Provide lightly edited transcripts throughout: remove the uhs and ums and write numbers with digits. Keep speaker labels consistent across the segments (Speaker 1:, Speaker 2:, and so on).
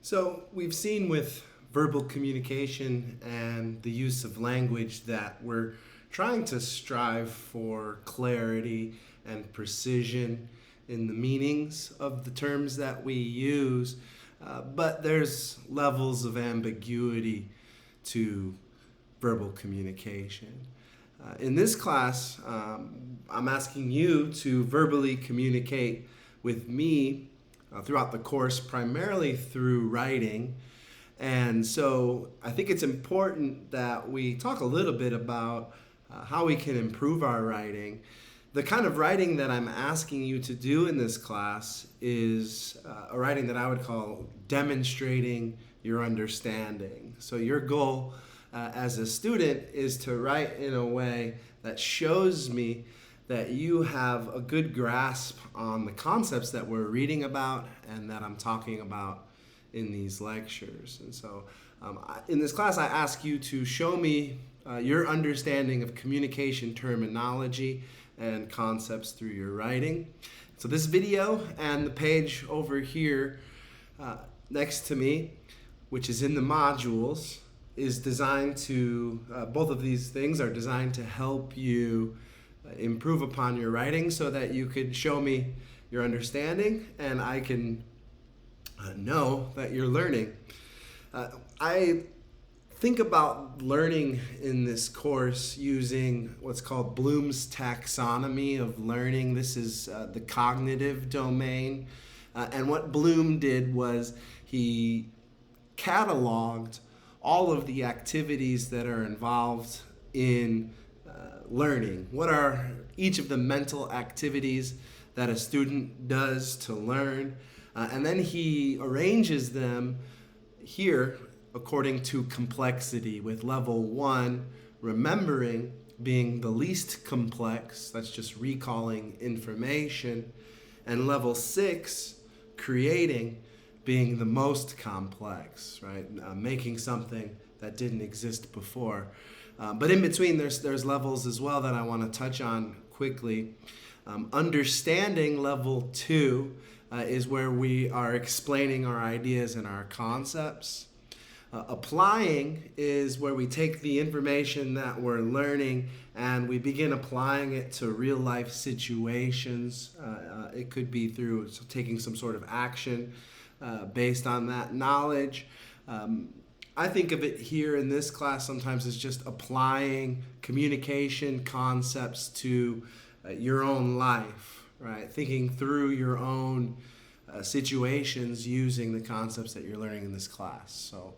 Speaker 1: So we've seen with verbal communication and the use of language that we're trying to strive for clarity and precision in the meanings of the terms that we use, but there's levels of ambiguity to verbal communication. In this class, I'm asking you to verbally communicate with me throughout the course, primarily through writing. And so I think it's important that we talk a little bit about how we can improve our writing. The kind of writing that I'm asking you to do in this class is a writing that I would call demonstrating your understanding. So your goal as a student is to write in a way that shows me that you have a good grasp on the concepts that we're reading about and that I'm talking about in these lectures. And so in this class, I ask you to show me your understanding of communication terminology and concepts through your writing. So this video and the page over here next to me, which is in the modules, is designed to, both of these things are designed to help you improve upon your writing so that you could show me your understanding and I can know that you're learning. I think about learning in this course using what's called Bloom's taxonomy of learning. This is the cognitive domain. And what Bloom did was he cataloged all of the activities that are involved in learning. What are each of the mental activities that a student does to learn? And then he arranges them here according to complexity, with level 1, remembering, being the least complex, that's just recalling information, and level 6, creating, being the most complex, right? Making something that didn't exist before. But in between, there's levels as well that I want to touch on quickly. Understanding level 2 is where we are explaining our ideas and our concepts. Applying is where we take the information that we're learning and we begin applying it to real life situations. It could be through taking some sort of action based on that knowledge. I think of it here in this class sometimes as just applying communication concepts to your own life, right? Thinking through your own situations using the concepts that you're learning in this class. So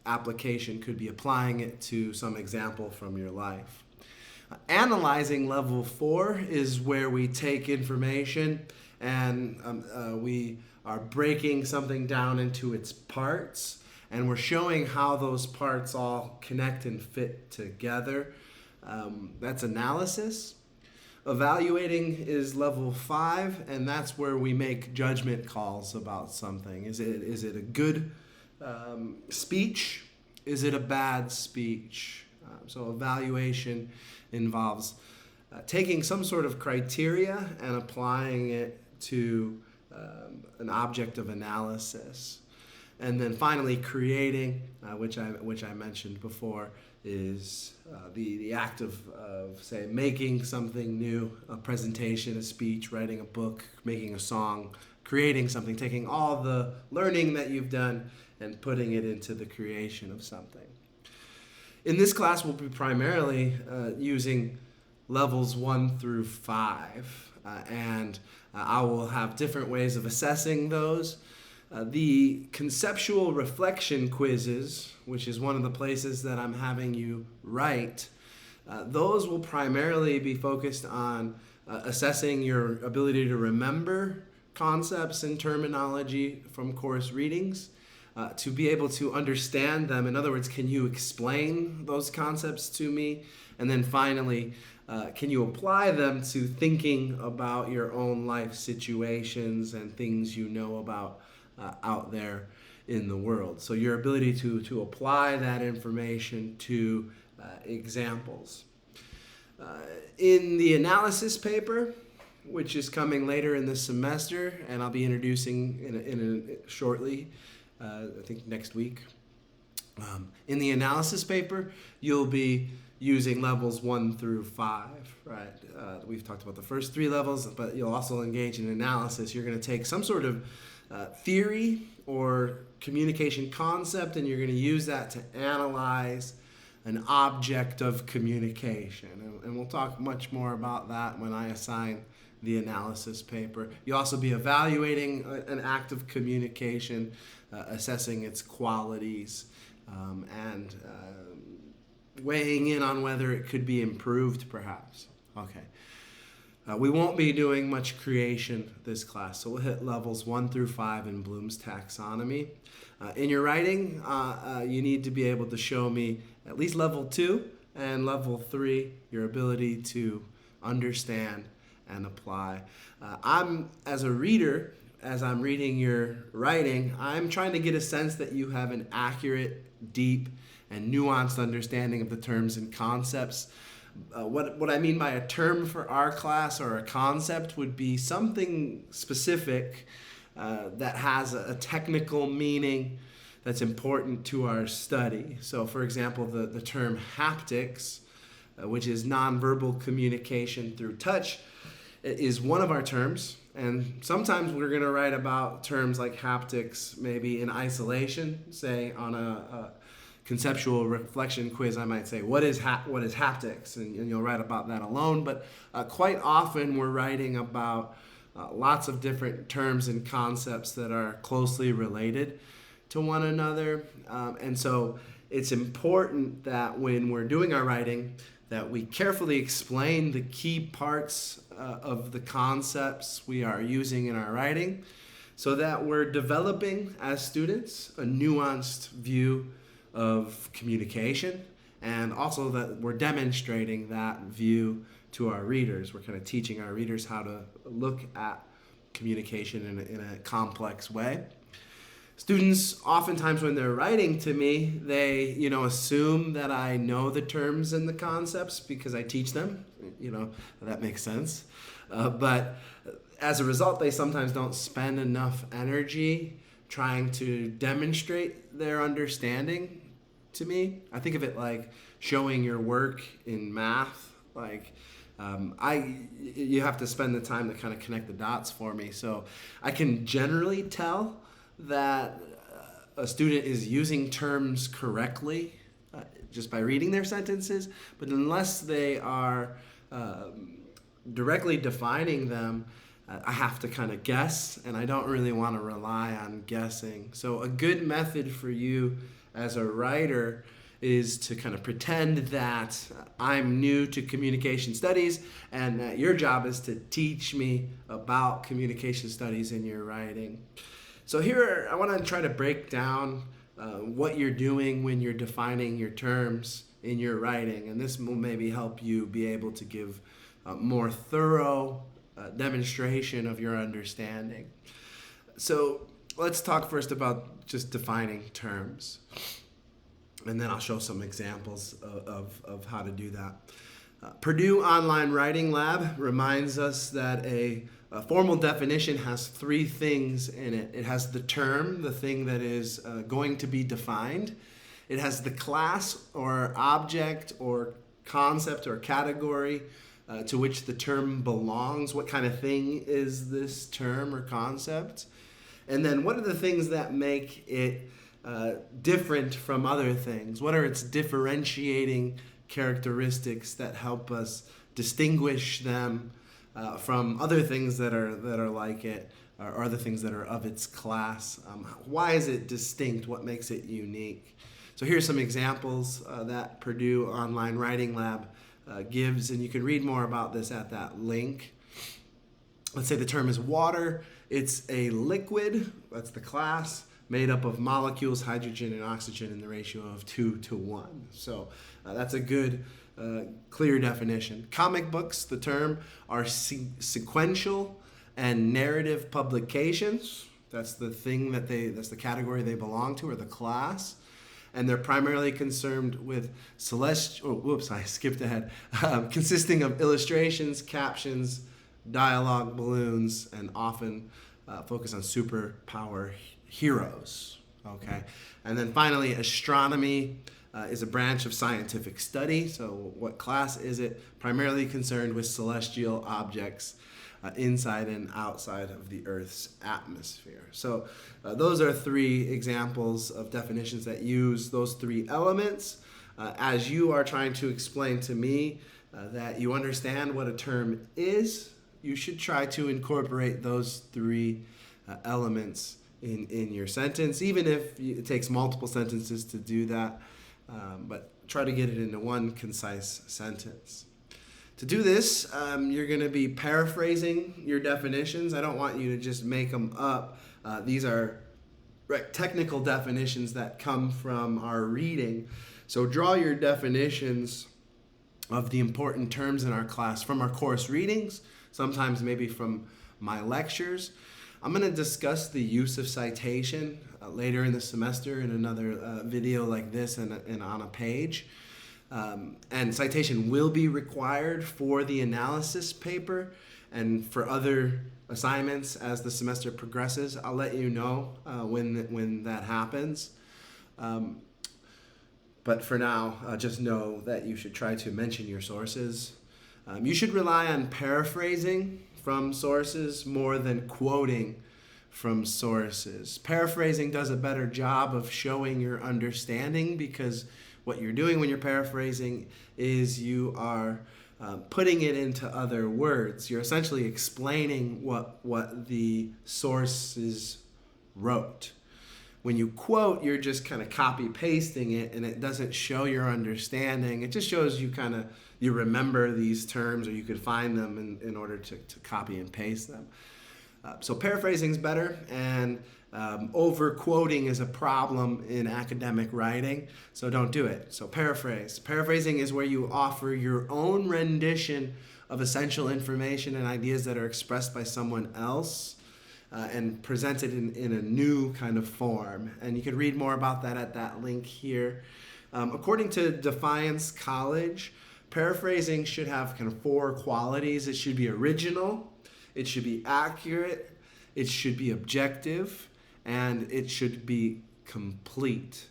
Speaker 1: application could be applying it to some example from your life. Analyzing level 4 is where we take information and we are breaking something down into its parts, and we're showing how those parts all connect and fit together. That's analysis. Evaluating is level 5, and that's where we make judgment calls about something. Is it a good speech? Is it a bad speech? So evaluation involves taking some sort of criteria and applying it to an object of analysis. And then finally, creating, which I mentioned before, is the act of say, making something new, a presentation, a speech, writing a book, making a song, creating something, taking all the learning that you've done and putting it into the creation of something. In this class, we'll be primarily using levels 1 through 5, and I will have different ways of assessing those. The conceptual reflection quizzes, which is one of the places that I'm having you write, those will primarily be focused on assessing your ability to remember concepts and terminology from course readings, to be able to understand them. In other words, can you explain those concepts to me? And then finally, can you apply them to thinking about your own life situations and things you know about out there in the world. So your ability to apply that information to examples. In the analysis paper, which is coming later in the semester, and I'll be introducing shortly, I think next week. In the analysis paper, you'll be using levels 1 through 5, right? We've talked about the first 3 levels, but you'll also engage in analysis. You're going to take some sort of theory or communication concept, and you're going to use that to analyze an object of communication. And we'll talk much more about that when I assign the analysis paper. You'll also be evaluating an act of communication, assessing its qualities, and weighing in on whether it could be improved, perhaps. Okay. We won't be doing much creation this class, so we'll hit levels 1 through 5 in Bloom's taxonomy. In your writing, you need to be able to show me at least level 2 and level 3, your ability to understand and apply. As a reader, as I'm reading your writing, I'm trying to get a sense that you have an accurate, deep, and nuanced understanding of the terms and concepts. What I mean by a term for our class or a concept would be something specific that has a technical meaning that's important to our study. So, for example, the term haptics, which is nonverbal communication through touch, is one of our terms. And sometimes we're going to write about terms like haptics maybe in isolation. Say on a conceptual reflection quiz, I might say, what is haptics? And you'll write about that alone. But quite often we're writing about lots of different terms and concepts that are closely related to one another. And so it's important that when we're doing our writing, that we carefully explain the key parts of the concepts we are using in our writing, so that we're developing as students a nuanced view of communication, and also that we're demonstrating that view to our readers. We're kind of teaching our readers how to look at communication in a complex way. Students, oftentimes when they're writing to me, they, assume that I know the terms and the concepts because I teach them. That makes sense. But as a result, they sometimes don't spend enough energy trying to demonstrate their understanding to me. I think of it like showing your work in math. You have to spend the time to kind of connect the dots for me. So I can generally tell that a student is using terms correctly just by reading their sentences, but unless they are directly defining them, I have to kind of guess, and I don't really want to rely on guessing. So a good method for you as a writer is to kind of pretend that I'm new to communication studies, and that your job is to teach me about communication studies in your writing. So here, I want to try to break down what you're doing when you're defining your terms in your writing, and this will maybe help you be able to give a more thorough demonstration of your understanding. So let's talk first about just defining terms, and then I'll show some examples of how to do that. Purdue Online Writing Lab reminds us that a formal definition has 3 things in it. It has the term, the thing that is going to be defined. It has the class or object or concept or category to which the term belongs. What kind of thing is this term or concept? And then what are the things that make it different from other things? What are its differentiating characteristics that help us distinguish them from other things that are like it, or other things that are of its class? Why is it distinct? What makes it unique? So here's some examples that Purdue Online Writing Lab gives, and you can read more about this at that link. Let's say the term is water. It's a liquid, that's the class, made up of molecules, hydrogen and oxygen in the ratio of 2:1. So that's a good, clear definition. Comic books, the term, are sequential and narrative publications. That's the thing that's the category they belong to, or the class. And they're primarily concerned with consisting of illustrations, captions, dialogue balloons, and often focus on superpower heroes. Okay, and then finally, astronomy is a branch of scientific study. So, what class is it? Primarily concerned with celestial objects inside and outside of the Earth's atmosphere. So, those are three examples of definitions that use those three elements. As you are trying to explain to me that you understand what a term is, you should try to incorporate those three elements in your sentence, even if it takes multiple sentences to do that. But try to get it into one concise sentence. To do this, you're going to be paraphrasing your definitions. I don't want you to just make them up. These are technical definitions that come from our reading. So draw your definitions of the important terms in our class from our course readings, sometimes maybe from my lectures. I'm going to discuss the use of citation later in the semester in another video like this and on a page. And citation will be required for the analysis paper and for other assignments as the semester progresses. I'll let you know when that happens. But for now, just know that you should try to mention your sources. You should rely on paraphrasing from sources more than quoting from sources. Paraphrasing does a better job of showing your understanding, because what you're doing when you're paraphrasing is you are putting it into other words. You're essentially explaining what the sources wrote. When you quote, you're just kind of copy pasting it, and it doesn't show your understanding. It just shows you you remember these terms, or you could find them in order to copy and paste them. So paraphrasing is better, and over quoting is a problem in academic writing, so don't do it. So paraphrase. Paraphrasing is where you offer your own rendition of essential information and ideas that are expressed by someone else. And presented in a new kind of form. And you can read more about that at that link here. According to Defiance College, paraphrasing should have kind of 4 qualities. It should be original, it should be accurate, it should be objective, and it should be complete.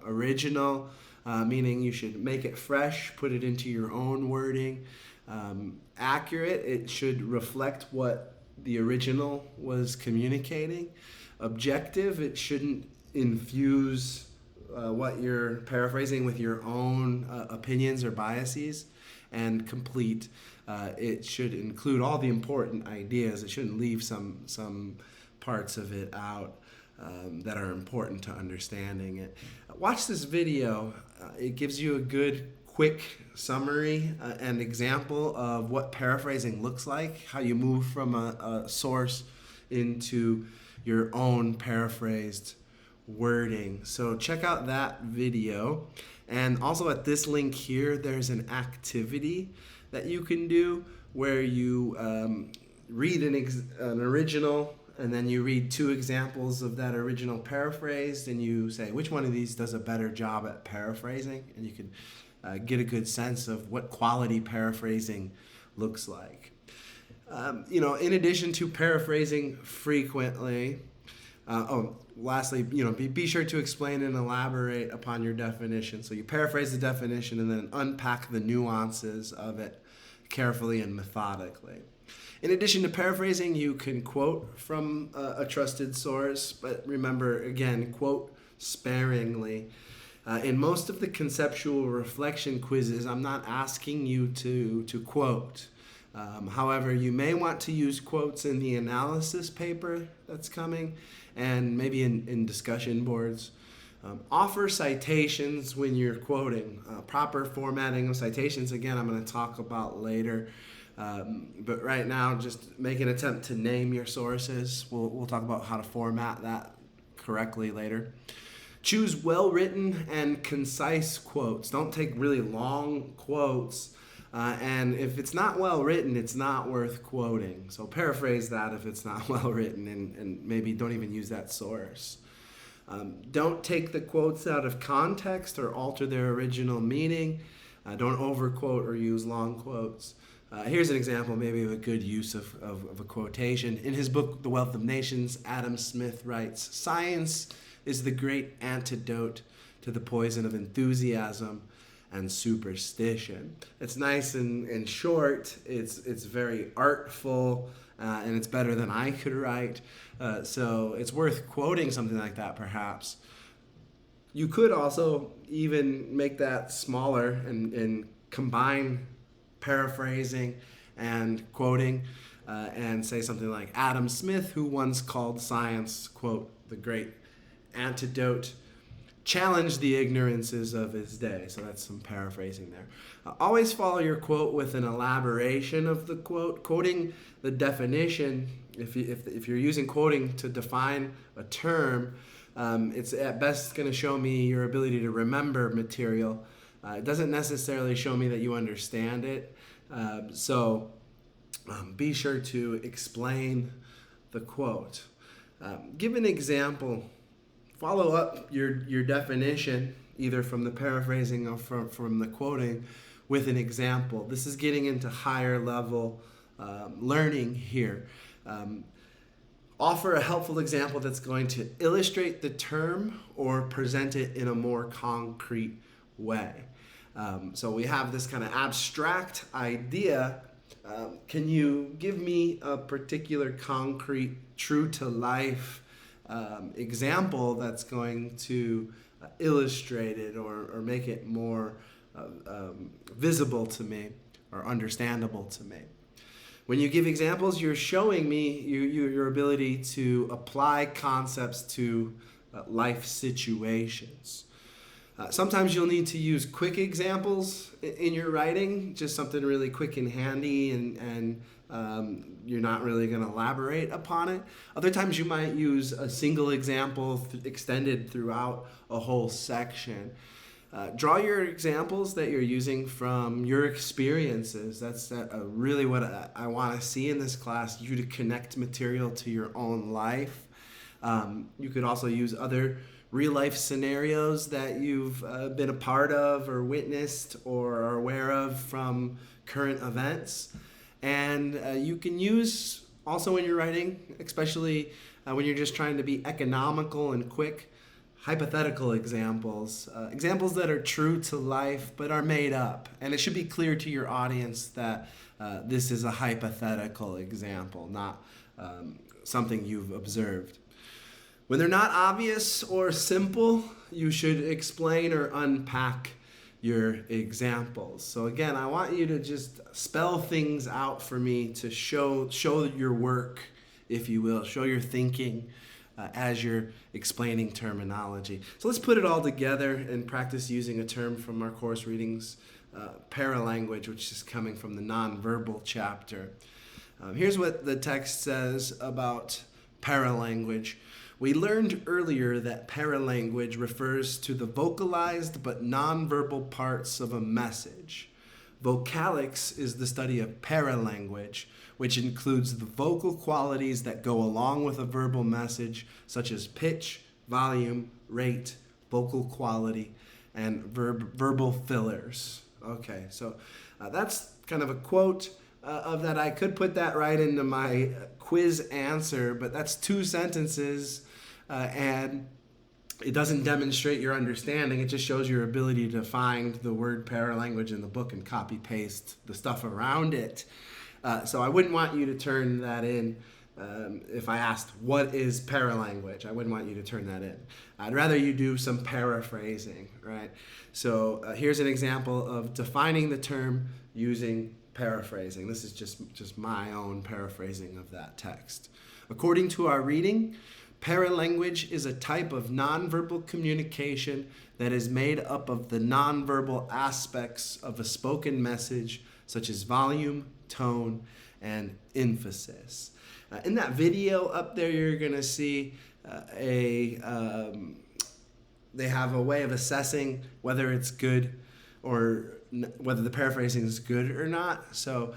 Speaker 1: Original, meaning you should make it fresh, put it into your own wording. Accurate, it should reflect what the original was communicating. Objective, it shouldn't infuse what you're paraphrasing with your own opinions or biases. And complete, it should include all the important ideas. It shouldn't leave some parts of it out that are important to understanding it. Watch this video. It gives you a good quick summary and example of what paraphrasing looks like, how you move from a source into your own paraphrased wording. So check out that video. And also at this link here, there's an activity that you can do where you read an original, and then you read 2 examples of that original paraphrased, and you say, which one of these does a better job at paraphrasing? And you can get a good sense of what quality paraphrasing looks like. In addition to paraphrasing frequently, lastly, be sure to explain and elaborate upon your definition. So you paraphrase the definition and then unpack the nuances of it carefully and methodically. In addition to paraphrasing, you can quote from a trusted source, but remember, again, quote sparingly. In most of the conceptual reflection quizzes, I'm not asking you to quote. However, you may want to use quotes in the analysis paper that's coming, and maybe in discussion boards. Offer citations when you're quoting. Proper formatting of citations, again, I'm going to talk about later. But right now, just make an attempt to name your sources. We'll talk about how to format that correctly later. Choose well-written and concise quotes. Don't take really long quotes. And if it's not well-written, it's not worth quoting. So paraphrase that if it's not well-written, and maybe don't even use that source. Don't take the quotes out of context or alter their original meaning. Don't overquote or use long quotes. Here's an example maybe of a good use of a quotation. In his book, The Wealth of Nations, Adam Smith writes, "Science is the great antidote to the poison of enthusiasm and superstition." It's nice and short. It's very artful, and it's better than I could write. So it's worth quoting something like that, perhaps. You could also even make that smaller and combine paraphrasing and quoting, and say something like, Adam Smith, who once called science, quote, the great antidote, challenged the ignorances of his day. So that's some paraphrasing there. Always follow your quote with an elaboration of the quote. Quoting the definition, if you're using quoting to define a term, it's at best going to show me your ability to remember material. It doesn't necessarily show me that you understand it. So be sure to explain the quote. Give an example. Follow up your definition, either from the paraphrasing or from the quoting, with an example. This is getting into higher level learning here. Offer a helpful example that's going to illustrate the term or present it in a more concrete way. So we have this kind of abstract idea. Can you give me a particular concrete, true-to-life example that's going to illustrate it or make it more visible to me or understandable to me? When you give examples, you're showing me your ability to apply concepts to life situations. Sometimes you'll need to use quick examples in your writing, just something really quick and handy, and you're not really going to elaborate upon it. Other times you might use a single example extended throughout a whole section. Draw your examples that you're using from your experiences. That's really what I want to see in this class, you to connect material to your own life. You could also use other real-life scenarios that you've been a part of or witnessed or are aware of from current events. And you can use, also when you're writing, especially when you're just trying to be economical and quick, hypothetical examples, examples that are true to life but are made up. And it should be clear to your audience that this is a hypothetical example, not something you've observed. When they're not obvious or simple, you should explain or unpack your examples. So again, I want you to just spell things out for me to show your work, if you will, show your thinking as you're explaining terminology. So let's put it all together and practice using a term from our course readings, paralanguage, which is coming from the nonverbal chapter. Here's what the text says about paralanguage. We learned earlier that paralanguage refers to the vocalized but nonverbal parts of a message. Vocalics is the study of paralanguage, which includes the vocal qualities that go along with a verbal message, such as pitch, volume, rate, vocal quality, and verbal fillers. Okay, so that's kind of a quote of that. I could put that right into my quiz answer, but that's 2 sentences, and it doesn't demonstrate your understanding. It just shows your ability to find the word paralanguage in the book and copy paste the stuff around it. So I wouldn't want you to turn that in if I asked, what is paralanguage? I wouldn't want you to turn that in. I'd rather you do some paraphrasing, right? So here's an example of defining the term using paraphrasing. This is just my own paraphrasing of that text. According to our reading, paralanguage is a type of nonverbal communication that is made up of the nonverbal aspects of a spoken message, such as volume, tone, and emphasis. In that video up there, you're going to see they have a way of assessing whether it's good or whether the paraphrasing is good or not. So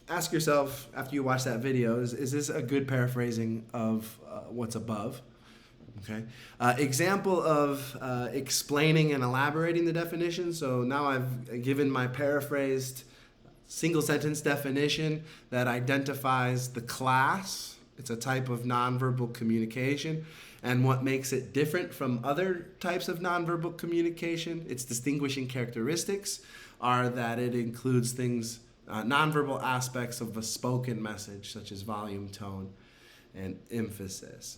Speaker 1: ask yourself after you watch that video, is this a good paraphrasing of what's above? Okay. Example of explaining and elaborating the definition. So now I've given my paraphrased single sentence definition that identifies the class. It's a type of nonverbal communication. And what makes it different from other types of nonverbal communication, its distinguishing characteristics are that it includes things, nonverbal aspects of a spoken message, such as volume, tone, and emphasis.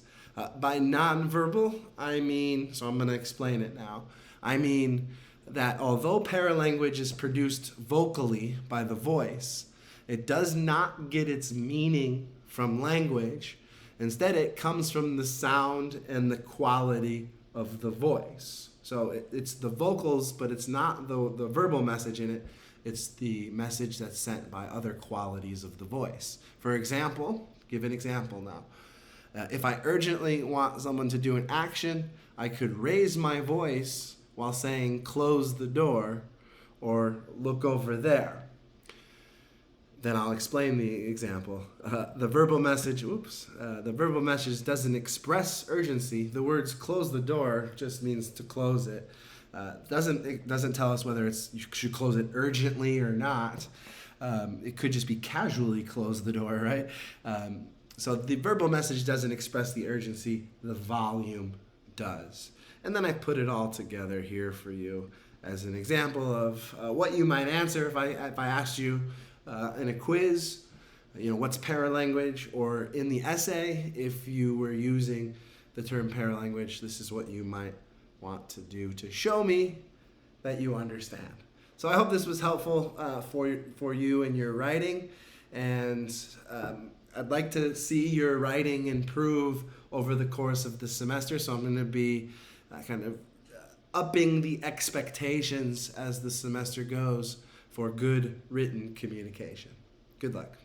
Speaker 1: By nonverbal, I mean, so I'm going to explain it now. I mean that although paralanguage is produced vocally by the voice, it does not get its meaning from language. Instead, it comes from the sound and the quality of the voice. So it's the vocals, but it's not the verbal message in it. It's the message that's sent by other qualities of the voice. For example, give an example now. If I urgently want someone to do an action, I could raise my voice while saying close the door or look over there. Then I'll explain the example. The verbal message doesn't express urgency. The words close the door just means to close it. It doesn't tell us whether you should close it urgently or not. It could just be casually close the door, right? So the verbal message doesn't express the urgency, the volume does. And then I put it all together here for you as an example of what you might answer if I asked you in a quiz, what's paralanguage, or in the essay, if you were using the term paralanguage, this is what you might want to do to show me that you understand. So I hope this was helpful for you in your writing, and I'd like to see your writing improve over the course of the semester, so I'm going to be kind of upping the expectations as the semester goes for good written communication. Good luck.